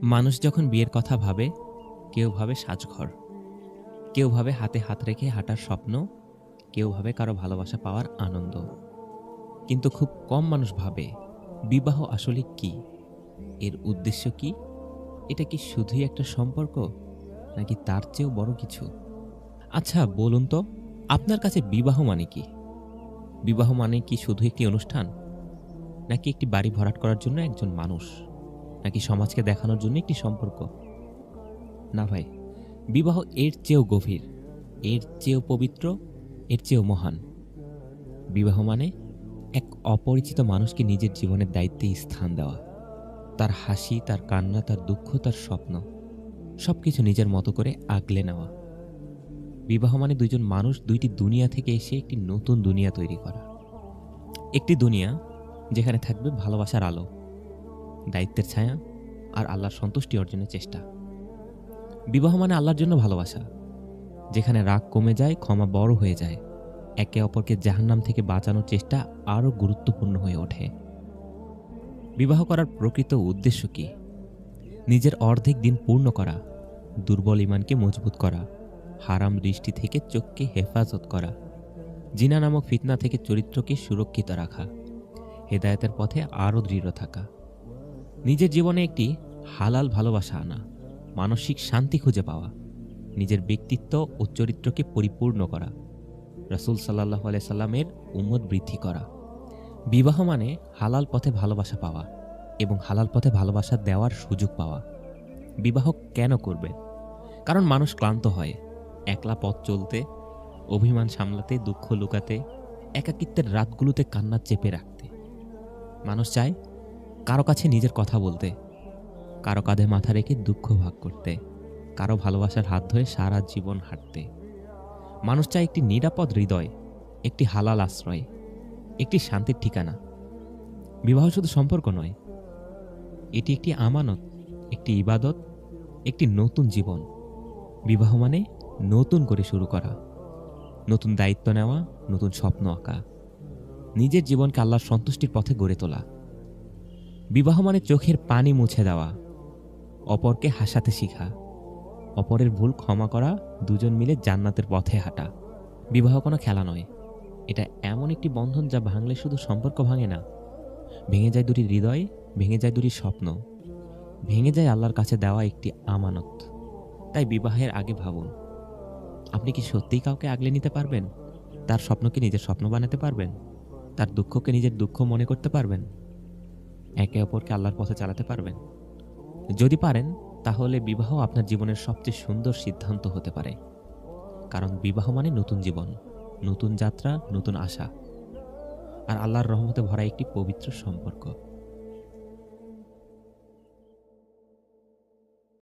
মানুষ যখন বিয়ের কথা ভাবে, কেউ ভাবে সাজঘর, কেউ ভাবে হাতে হাত রেখে হাঁটার স্বপ্ন, কেউ ভাবে কারো ভালোবাসা পাওয়ার আনন্দ। কিন্তু খুব কম মানুষ ভাবে বিবাহ আসলে কি, এর উদ্দেশ্য কি, এটা কি শুধুই একটা সম্পর্ক নাকি তার চেয়েও বড় কিছু? আচ্ছা বলুন তো, আপনার কাছে বিবাহ মানে কি? বিবাহ মানে কি শুধু একটি অনুষ্ঠান, নাকি একটি বাড়ি ভরাট করার জন্য একজন মানুষ, নাকি সমাজকে দেখানোর জন্য একটি সম্পর্ক? না ভাই, বিবাহ এর চেয়েও গভীর, এর চেয়েও পবিত্র, এর চেয়েও মহান। বিবাহ মানে এক অপরিচিত মানুষকে নিজের জীবনের দায়িত্বে স্থান দেওয়া, তার হাসি, তার কান্না, তার দুঃখ, তার স্বপ্ন সবকিছু নিজের মতো করে আগলে নেওয়া। বিবাহ মানে দুইজন মানুষ দুইটি দুনিয়া থেকে এসে একটি নতুন দুনিয়া তৈরি করা। একটি দুনিয়া যেখানে থাকবে ভালোবাসার আলো, দায়িত্বের ছায়া আর আল্লাহর সন্তুষ্টি অর্জনের চেষ্টা। বিবাহ মানে আল্লাহর জন্য ভালোবাসা, যেখানে রাগ কমে যায়, ক্ষমা বড় হয়ে যায়, একে অপরকে জাহান্নাম থেকে বাঁচানোর চেষ্টা আরও গুরুত্বপূর্ণ হয়ে ওঠে। বিবাহ করার প্রকৃত উদ্দেশ্য কি? নিজের অর্ধেক দিন পূর্ণ করা, দুর্বল ইমানকে মজবুত করা, হারাম দৃষ্টি থেকে চোখকে হেফাজত করা, জিনা নামক ফিতনা থেকে চরিত্রকে সুরক্ষিত রাখা, হেদায়েতের পথে আরও দৃঢ় থাকা, নিজের জীবনে একটি হালাল ভালোবাসা আনা, মানসিক শান্তি খুঁজে পাওয়া, নিজের ব্যক্তিত্ব ও চরিত্রকে পরিপূর্ণ করা, রাসূল সাল্লাল্লাহু আলাইহি সাল্লামের উম্মত বৃদ্ধি করা। বিবাহ মানে হালাল পথে ভালোবাসা পাওয়া এবং হালাল পথে ভালোবাসা দেওয়ার সুযোগ পাওয়া। বিবাহ কেন করবেন? কারণ মানুষ ক্লান্ত হয় একলা পথ চলতে, অভিমান সামলাতে, দুঃখ লুকাতে, একাকিত্বের রাতগুলোতে কান্না চেপে রাখতে। মানুষ চায় কারো কাছে নিজের কথা বলতে, কারো কাঁধে মাথা রেখে দুঃখ ভাগ করতে, কারো ভালোবাসার হাত ধরে সারা জীবন হাঁটতে। মানুষ চায় একটি নিরাপদ হৃদয়, একটি হালাল আশ্রয়, একটি শান্তির ঠিকানা। বিবাহ শুধু সম্পর্ক নয়, এটি একটি আমানত, একটি ইবাদত, একটি নতুন জীবন। বিবাহ মানে নতুন করে শুরু করা, নতুন দায়িত্ব নেওয়া, নতুন স্বপ্ন আঁকা, নিজের জীবনকে আল্লাহর সন্তুষ্টির পথে গড়ে তোলা। বিবাহ মানে চোখের পানি মুছে দেওয়া, অপরকে হাসাতে শিখা, অপরের ভুল ক্ষমা করা, দুজন মিলে জান্নাতের পথে হাঁটা। বিবাহ কোনো খেলা নয়, এটা এমন একটি বন্ধন যা ভাঙলে শুধু সম্পর্ক ভাঙে না, ভেঙে যায় দুটি হৃদয়, ভেঙে যায় দুটি স্বপ্ন, ভেঙে যায় আল্লাহর কাছে দেওয়া একটি আমানত। তাই বিবাহের আগে ভাবুন, আপনি কি সত্যিই কাউকে আগলে নিতে পারবেন? তার স্বপ্নকে নিজের স্বপ্ন বানাতে পারবেন? তার দুঃখকে নিজের দুঃখ মনে করতে পারবেন? একে অপরকে আল্লাহর পথে চালাতে পারবেন? যদি পারেন, তাহলে বিবাহ আপনার জীবনের সবচেয়ে সুন্দর সিদ্ধান্ত হতে পারে। কারণ বিবাহ মানে নতুন জীবন, নতুন যাত্রা, নতুন আশা আর আল্লাহর রহমতে ভরা একটি পবিত্র সম্পর্ক।